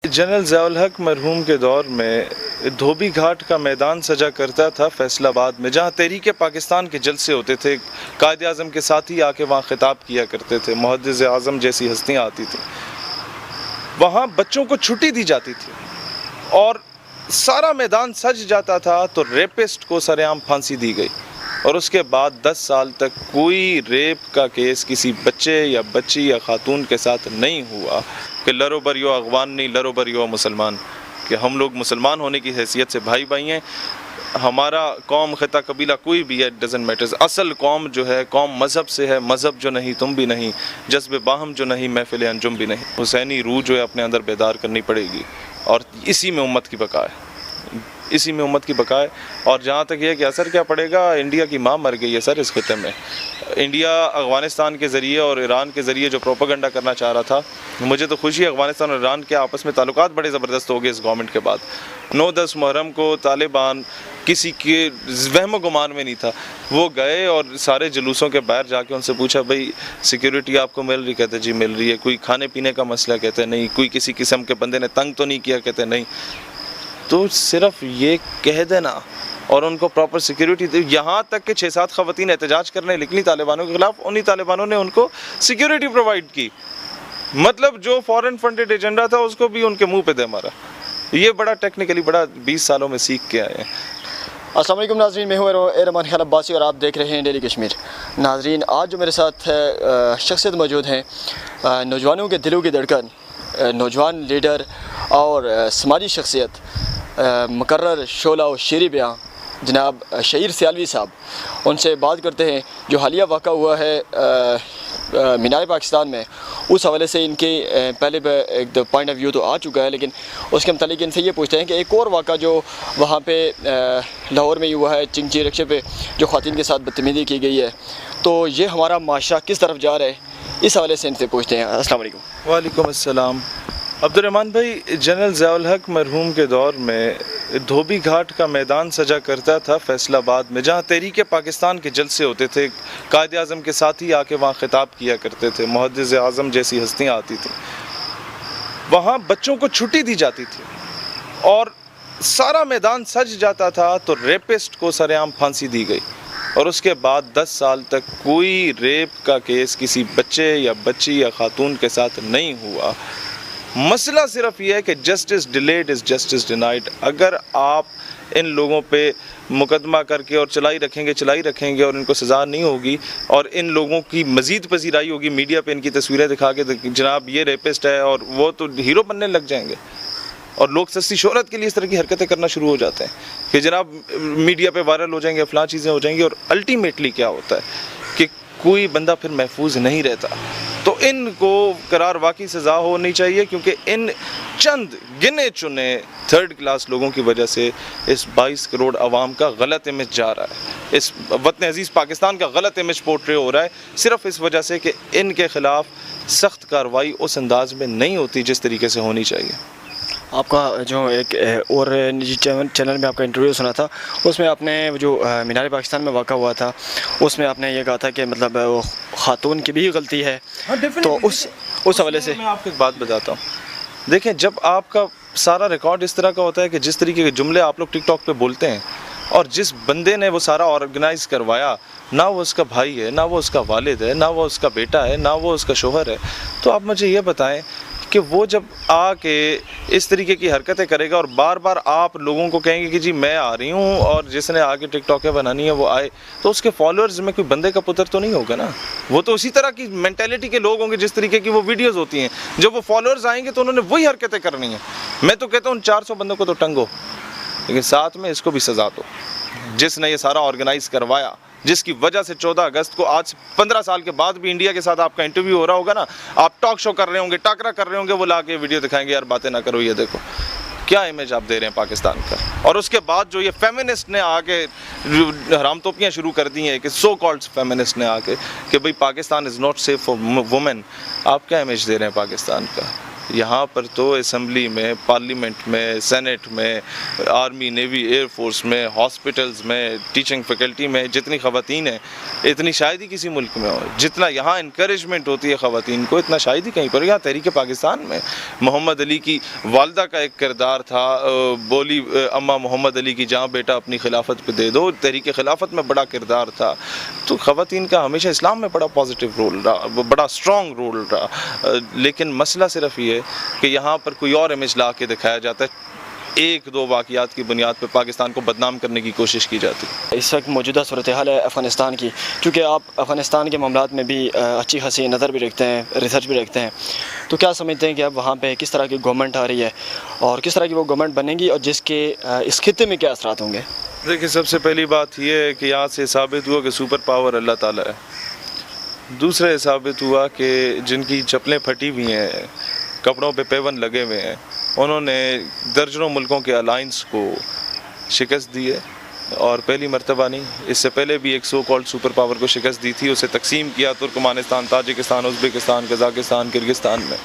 General Ziaul हक मरहूम के दौर में धोबी घाट का मैदान सजा करता था फैसलाबाद में, जहाँ तहरीक पाकिस्तान के जलसे होते थे। कायद आज़म के साथ ही आके वहाँ खिताब किया करते थे, मुहद्दिस आज़म जैसी हस्तियाँ आती थी। वहाँ बच्चों को छुट्टी दी जाती थी और सारा मैदान सज जाता था तो रेपिस्ट को सरेआम फांसी दी गई, और उसके बाद 10 साल तक कोई रेप का केस किसी बच्चे या बच्ची या खातून के साथ नहीं हुआ कि लरो बरियो अगवान नहीं, लरो बरियो मुसलमान, कि हम लोग मुसलमान होने की हैसियत से भाई भाई हैं। हमारा कौम, खिता, कबीला कोई भी है, डजंट मैटर्स। असल कौम जो है, कौम मज़हब से है, मज़हब जो नहीं तुम भी नहीं, जज्ब बाहम जो नहीं महफिल अंजुम भी नहीं। हुसैनी रूह जो है अपने अंदर बेदार करनी पड़ेगी, और इसी में उम्मत की बका है, इसी में उम्मत की बका है। और जहाँ तक ये कि असर क्या पड़ेगा, इंडिया की माँ मर गई है सर इस खिते में। इंडिया अफ़गानिस्तान के ज़रिए और ईरान के ज़रिए जो प्रोपेगेंडा करना चाह रहा था, मुझे तो खुशी है अफ़गानिस्तान और ईरान के आपस में ताल्लुकात बड़े ज़बरदस्त हो गए इस गवर्नमेंट के बाद। 9-10 मुहर्रम को तालिबान किसी के वहम गुमान में नहीं था, वो गए और सारे जुलूसों के बाहर जाके उनसे पूछा, भाई सिक्योरिटी आपको मिल रही? कहते जी मिल रही है। कोई खाने पीने का मसला? कहते नहीं। कोई किसी किस्म के बंदे ने तंग तो नहीं किया? कहते नहीं। तो सिर्फ ये कह देना और उनको प्रॉपर सिक्योरिटी दी। यहाँ तक कि 6-7 ख़वातीन एहतजाज करने निकली तालिबानों के ख़िलाफ़, उन्हीं तालिबानों ने उनको सिक्योरिटी प्रोवाइड की। मतलब जो फॉरेन फंडेड एजेंडा था उसको भी उनके मुंह पे दे मारा। ये बड़ा टेक्निकली बड़ा 20 सालों में सीख के आए हैं। अस्सलाम वालेकुम नाज़रीन, मैं हूँ रहमान खान अब्बासी और आप देख रहे हैं डेली कश्मीर। नाज़रीन, आज जो मेरे साथ शख्सियत मौजूद हैं, नौजवानों के दिलों की धड़कन, नौजवान लीडर और समाजी शख्सियत, मुकर्रर शोला और शेरी बयां जनाब शहीर सियालवी साहब, उनसे बात करते हैं जो हालिया वाक़ा हुआ है मीनार पाकिस्तान में। उस हवाले से इनके पहले एक दो पॉइंट ऑफ व्यू तो आ चुका है, लेकिन उसके मतलब इनसे ये पूछते हैं कि एक और वाक़ा जो वहाँ पे लाहौर में ही हुआ है, चिंची रिक्शे पे जो ख़वातीन के साथ बदतमीज़ी की गई है, तो ये हमारा माशरा किस तरफ जा रहा है, इस हवाले से इनसे पूछते हैं। अस्सलाम वालेकुम। वालेकुम अस्सलाम। अब्दुर्रहमान भाई, जनरल ज़ियाउल हक मरहूम के दौर में धोबी घाट का मैदान सजा करता था फैसलाबाद में, जहाँ तहरीक पाकिस्तान के जलसे होते थे। कायद आज़म के साथ ही आके वहाँ खिताब किया करते थे, मुहद्दिस आज़म जैसी हस्तियाँ आती थी। वहाँ बच्चों को छुट्टी दी जाती थी और सारा मैदान सज जाता था तो रेपिस्ट को सरेआम फांसी दी गई, और उसके बाद 10 साल तक कोई रेप का केस किसी बच्चे या बच्ची या खातून के साथ नहीं हुआ। मसला सिर्फ ये है कि justice delayed is justice denied. अगर आप इन लोगों पे मुकदमा करके और चलाई रखेंगे और इनको सज़ा नहीं होगी और इन लोगों की मज़ीद पजीराई होगी, मीडिया पे इनकी तस्वीरें दिखा के जनाब ये रेपिस्ट है, और वो तो हीरो बनने लग जाएंगे और लोग सस्ती शोहरत के लिए इस तरह की हरकतें करना शुरू हो जाते हैं कि जनाब मीडिया पे वायरल हो जाएंगे, फ़लाँ चीज़ें हो जाएंगी। और अल्टीमेटली क्या होता है कि कोई बंदा फिर महफूज नहीं रहता। तो इनको करार वाकई सज़ा होनी चाहिए, क्योंकि इन चंद गिने चुने 3rd क्लास लोगों की वजह से इस 22 करोड़ आवाम का गलत इमेज जा रहा है, इस वतन अजीज़ पाकिस्तान का गलत इमेज पोर्ट्रे हो रहा है, सिर्फ इस वजह से कि इनके ख़िलाफ़ सख्त कार्रवाई उस अंदाज में नहीं होती जिस तरीके से होनी चाहिए। आपका जो एक और निजी चैनल में आपका इंटरव्यू सुना था, उसमें आपने जो मीनार पाकिस्तान में वाक़ा हुआ था, उसमें आपने ये कहा था कि मतलब वो खातून की भी गलती है। हाँ, तो उस हवाले से मैं आपको एक बात बताता हूँ। देखें, जब आपका सारा रिकॉर्ड इस तरह का होता है कि जिस तरीके के जुमले आप लोग टिकटॉक पे बोलते हैं, और जिस बंदे ने वो सारा ऑर्गेनाइज़ करवाया, ना वो उसका भाई है, ना वो उसका वालिद है, ना वो उसका बेटा है, ना वो उसका शोहर है, तो आप मुझे ये बताएं कि वो जब आके इस तरीके की हरकतें करेगा और बार बार आप लोगों को कहेंगे कि जी मैं आ रही हूँ और जिसने आगे टिकटॉकें बनानी है वो आए, तो उसके फॉलोअर्स में कोई बंदे का पुत्र तो नहीं होगा ना। वो तो उसी तरह की मेंटालिटी के लोग होंगे जिस तरीके की वो वीडियोज़ होती हैं। जब वो फॉलोअर्स आएंगे तो उन्होंने वही हरकतें करनी है। मैं तो कहता हूँ 400 बंदों को तो टंगो, लेकिन साथ में इसको भी सज़ा दो जिसने ये सारा ऑर्गेनाइज़ करवाया, जिसकी वजह से 14 अगस्त को आज 15 साल के बाद भी इंडिया के साथ आपका इंटरव्यू हो रहा होगा ना, आप टॉक शो कर रहे होंगे, टाकरा कर रहे होंगे, वो ला के वीडियो दिखाएंगे, यार बातें ना करो, ये देखो क्या इमेज आप दे रहे हैं पाकिस्तान का। और उसके बाद जो ये फेमिनिस्ट ने आके हराम तोपियाँ शुरू कर दी हैं कि सो कॉल्ड फेमिनिस्ट ने आके कि भाई Pakistan is not safe for women, आप क्या इमेज दे रहे हैं पाकिस्तान का। यहाँ पर तो असम्बली में, पार्लियामेंट में, सेनेट में, आर्मी, नेवी, एयर फोर्स में, हॉस्पिटल्स में, टीचिंग फैकल्टी में जितनी ख़वातीन हैं, इतनी शायद ही किसी मुल्क में हो। जितना यहाँ इनकरेजमेंट होती है ख़वातीन को, इतना शायद ही कहीं पर। यहाँ तहरीक पाकिस्तान में मोहम्मद अली की वालदा का एक किरदार था, बोली अम्मा मोहम्मद अली की जहाँ बेटा अपनी खिलाफत पे दे दो, तहरीक खिलाफत में बड़ा किरदार था। तो ख़वातीन का हमेशा इस्लाम में बड़ा पॉजिटिव रोल रहा, बड़ा स्ट्रॉन्ग रोल रहा। लेकिन मसला सिर्फ ये कि यहाँ पर कोई और इमेज ला के दिखाया जाता है, एक दो वाक़यात की बुनियाद पर पाकिस्तान को बदनाम करने की कोशिश की जाती है। इस वक्त मौजूदा सूरत हाल है अफ़गानिस्तान की, क्योंकि आप अफ़गानिस्तान के मामलात में भी अच्छी खासी नज़र भी रखते हैं, रिसर्च भी रखते हैं, तो क्या समझते हैं कि अब वहाँ पे किस तरह की गवर्नमेंट आ रही है और किस तरह की वो गवर्नमेंट बनेगी और जिसके इस खित्ते में क्या असरात होंगे? देखिए, सबसे पहली बात यह है कि यहाँ से साबित हुआ कि सुपर पावर अल्लाह ताला है। दूसरा साबित हुआ कि जिनकी चप्पलें फटी हुई हैं, कपड़ों पे पेवन लगे हुए हैं, उन्होंने दर्जनों मुल्कों के अलाइंस को शिकस्त दी है। और पहली मर्तबा नहीं, इससे पहले भी एक सो कॉल्ड सुपर पावर को शिकस्त दी थी, उसे तकसीम किया Turkmenistan, Tajikistan, Uzbekistan, Kazakhstan, Kyrgyzstan में।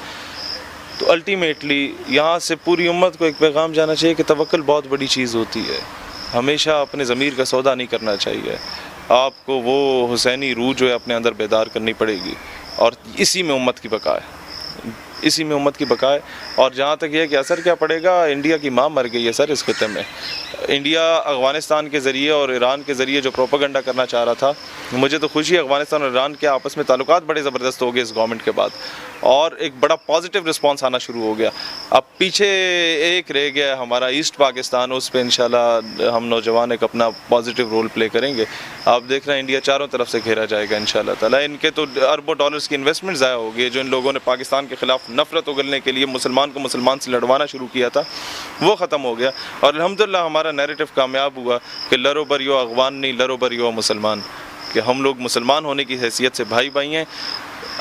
तो अल्टीमेटली यहाँ से पूरी उम्मत को एक पैगाम जाना चाहिए कि तवक्कुल बहुत बड़ी चीज़ होती है। हमेशा अपने ज़मीर का सौदा नहीं करना चाहिए। आपको वो हुसैनी रूह जो है अपने अंदर बेदार करनी पड़ेगी, और इसी में उम्मत की बका है, इसी में उम्मत की बका है। और जहाँ तक ये कि असर क्या पड़ेगा, इंडिया की माँ मर गई है सर इस खित्ते में। इंडिया अफ़गानिस्तान के ज़रिए और ईरान के ज़रिए जो प्रोपेगेंडा करना चाह रहा था, मुझे तो खुशी है अफ़गानिस्तान और ईरान के आपस में ताल्लुकात बड़े ज़बरदस्त हो गए इस गवर्नमेंट के बाद, और एक बड़ा पॉजिटिव रिस्पांस आना शुरू हो गया। अब पीछे एक रह गया हमारा ईस्ट पाकिस्तान, उस पर इंशाल्लाह हम नौजवान एक अपना पॉजिटिव रोल प्ले करेंगे। आप देख रहे हैं इंडिया चारों तरफ से घेरा जाएगा इंशाल्लाह ताला। इनके तो अरबों डॉलर्स की इन्वेस्टमेंट ज़ाया हो गई, जो इन लोगों ने पाकिस्तान के ख़िलाफ़ नफ़रत उगलने के लिए मुसलमान को मुसलमान से लड़वाना शुरू किया था, वो ख़त्म हो गया। और अल्हम्दुलिल्लाह हमारा नैरेटिव कामयाब हुआ कि लरो बर यो अफ़गान नहीं, लरो बर यो मुसलमान, कि हम लोग मुसलमान होने की हैसियत से भाई भाई हैं।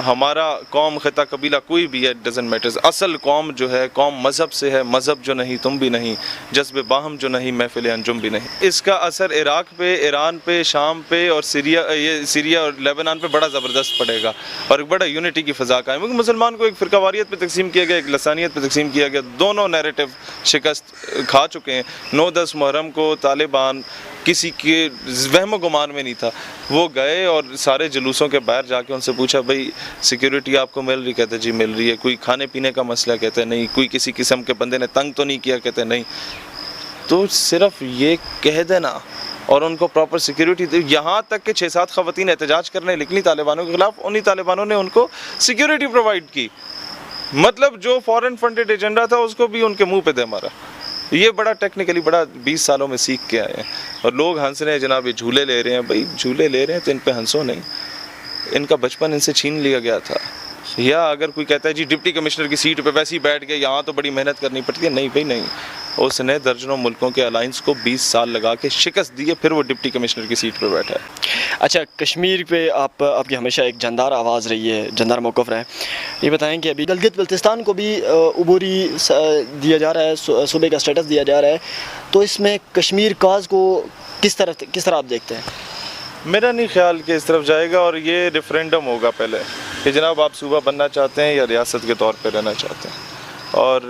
हमारा कौम, ख़िता, कबीला कोई भी है, डजंट मैटर्स। असल कौम जो है, कौम मज़हब से है, मज़हब जो नहीं तुम भी नहीं, जज्ब बाहम जो नहीं महफिल अंजुम भी नहीं। इसका असर इराक़ पे, ईरान पे, शाम पे और सीरिया और लेबनान पे बड़ा ज़बरदस्त पड़ेगा, और एक बड़ा यूनिटी की फ़ज़ा कायम होगी। मुसलमान को एक फ़िरकावारियत पे तकसीम किया गया, एक लसानियत पे तकसीम किया गया। दोनों नैरेटिव शिकस्त खा चुके हैं। 9-10 मुहर्रम को तालिबान किसी के वहम गुमान में नहीं था, वो गए और सारे जुलूसों के बाहर जाके उनसे पूछा, भाई सिक्योरिटी आपको मिल रही? कहते जी मिल रही है। कोई खाने पीने का मसला? कहते नहीं। कोई किसी किस्म के बंदे ने तंग तो नहीं किया? कहते नहीं। तो सिर्फ ये कह देना और उनको प्रॉपर सिक्योरिटी दे। यहाँ तक कि 6-7 ख़वातीन एहतजाज करने निकली तालिबानों के ख़िलाफ़, उन्हीं तालिबानों ने उनको सिक्योरिटी प्रोवाइड की। मतलब जो फॉरेन फंडेड एजेंडा था उसको भी उनके मुँह पे दे मारा। ये बड़ा टेक्निकली बड़ा 20 सालों में सीख के आए हैं। और लोग हंस रहे हैं जनाब, ये झूले ले रहे हैं। भाई झूले ले रहे हैं तो इन पे हंसो नहीं, इनका बचपन इनसे छीन लिया गया था। या अगर कोई कहता है जी डिप्टी कमिश्नर की सीट पे वैसे ही बैठ गए, यहाँ तो बड़ी मेहनत करनी पड़ती है, नहीं भाई नहीं। उसने दर्जनों मुल्कों के अलाइंस को 20 साल लगा के शिकस्त दी है, फिर वो डिप्टी कमिश्नर की सीट पे बैठा है। अच्छा, कश्मीर पे आपकी हमेशा एक जानदार आवाज़ रही है, जानदार मौक़िफ़ रहा है। ये बताएं कि अभी गिलगित बल्तिस्तान को भी उबूरी दिया जा रहा है, सूबे का स्टेटस दिया जा रहा है, तो इसमें कश्मीर काज को किस तरह आप देखते हैं? मेरा नहीं ख्याल कि इस तरफ जाएगा, और ये रेफरेंडम होगा पहले कि जनाब आप सूबा बनना चाहते हैं या रियासत के तौर पे रहना चाहते हैं। और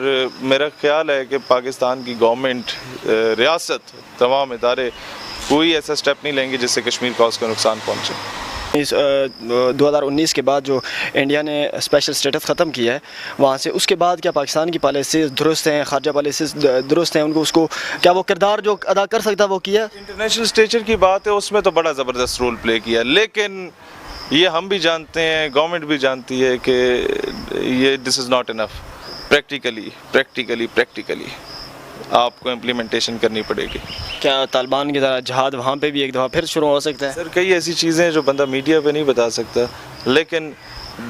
मेरा ख्याल है कि पाकिस्तान की गवर्नमेंट, रियासत, तमाम इदारे कोई ऐसा स्टेप नहीं लेंगे जिससे कश्मीर कॉज को नुकसान पहुँचे। इस 2019 के बाद जो इंडिया ने स्पेशल स्टेटस ख़त्म किया है, वहाँ से उसके बाद क्या पाकिस्तान की पॉलिसीज़ दुरुस्त हैं, खारजा पॉलिसीज़ दुरुस्त हैं, उनको उसको क्या वो किरदार जो अदा कर सकता वो किया? इंटरनेशनल स्टेचर की बात है, उसमें तो बड़ा ज़बरदस्त रोल प्ले किया, लेकिन ये हम भी जानते हैं, गवर्नमेंट भी जानती है कि ये this is not enough. Practically आपको इम्प्लीमेंटेशन करनी पड़ेगी। क्या तालिबान की तरह जहाद वहाँ पे भी एक दफ़ा फिर शुरू हो सकता है? सर कई ऐसी चीज़ें हैं जो बंदा मीडिया पे नहीं बता सकता, लेकिन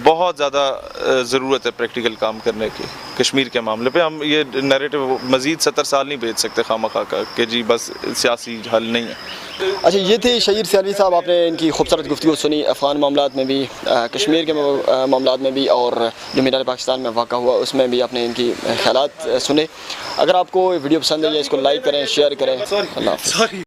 बहुत ज़्यादा ज़रूरत है प्रैक्टिकल काम करने की कश्मीर के मामले पे। हम ये नैरेटिव मज़ीद 70 साल नहीं भेज सकते खामखा का कि जी बस सियासी हल नहीं है। अच्छा, ये थे शहीर सियालवी साहब, आपने इनकी खूबसूरत गुफ्तगू सुनी अफ़गान मामलात में भी, कश्मीर के मामलात में भी, और जो मीनार पाकिस्तान में वाक़ा हुआ उसमें भी आपने इनकी ख़यालात सुने। अगर आपको वीडियो पसंद है, इसको लाइक करें, शेयर करें। अल्लाह हाफ़िज़।